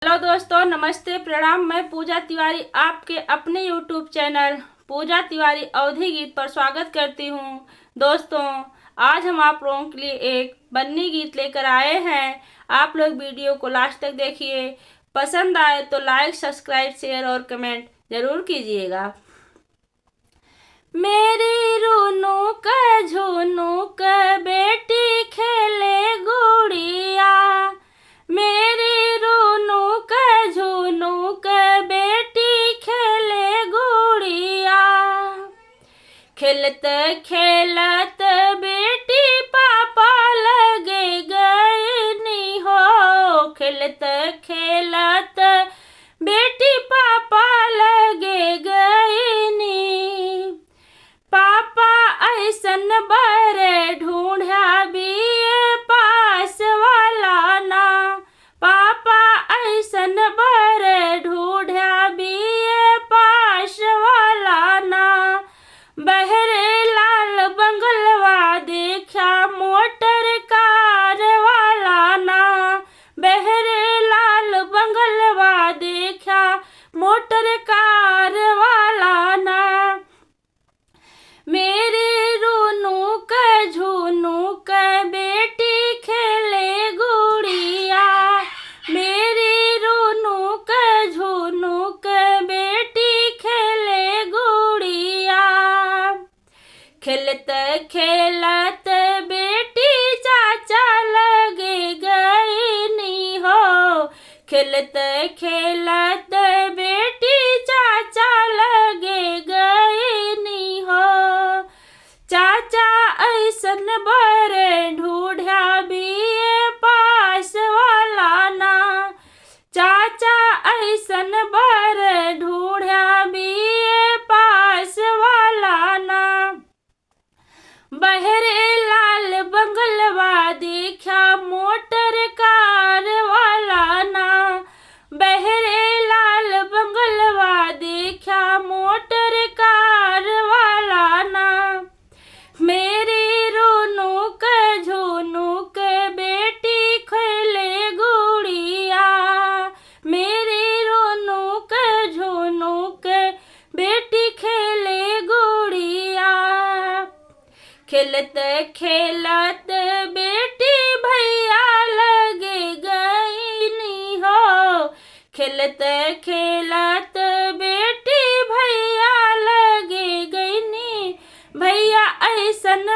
Hello दोस्तों, नमस्ते, प्रणाम। मैं पूजा तिवारी आपके अपने यूट्यूब चैनल पूजा तिवारी अवधी गीत पर स्वागत करती हूँ। दोस्तों, आज हम आप लोगों के लिए एक बन्नी गीत लेकर आए हैं। आप लोग वीडियो को लास्ट तक देखिए। पसंद आए तो लाइक, सब्सक्राइब, शेयर और कमेंट जरूर कीजिएगा। मेरी रूनू का झुनू का बेटी खेले गुड़िया, मेरी रूनू का झुनू का बेटी खेले गुड़िया। खेलत खेलत बेटी पापा लगे गईनी हो, खेलत खेलत बेटी पापा लगे गईनी। पापा ऐसन बरे ढूंढा बीए पास वाला ना, पापा ऐसन बरे ढूंढा बीए पास वाला ना। बहरे लाल बंगलवा देखा मोटर कार वाला ना, बहरे लाल बंगलवा देखा मोटर कार वाला ना। मेरी रूनू का झुनू का बेटी खेले गुड़िया, मेरी रूनू का झुनू का बेटी खेले गुड़िया। खेलत खेलत बेटी चाचा लगे गईनी हो, खेलत खेलत बेटी चाचा लगे गईनी हो। चाचा ऐसन बरे ढूंढा बीए पास वाला ना, चाचा ऐसन बरे ढूंढा बीए पास वाला ना। बहरे लाल बंगलवा देखा मोटर कार वाला ना, बहरे लाल बंगलवा देखा मोटर कार वाला ना। मेरी रूनू का झुनू के बेटी खेले गुड़िया, मेरी रूनू का झुनू के बेटी खेले गुड़िया। खेलत खेलत बेटी भैया लगे गईनी हो, खेलत खेलत बेटी भैया लगे गईनी। भैया ऐसन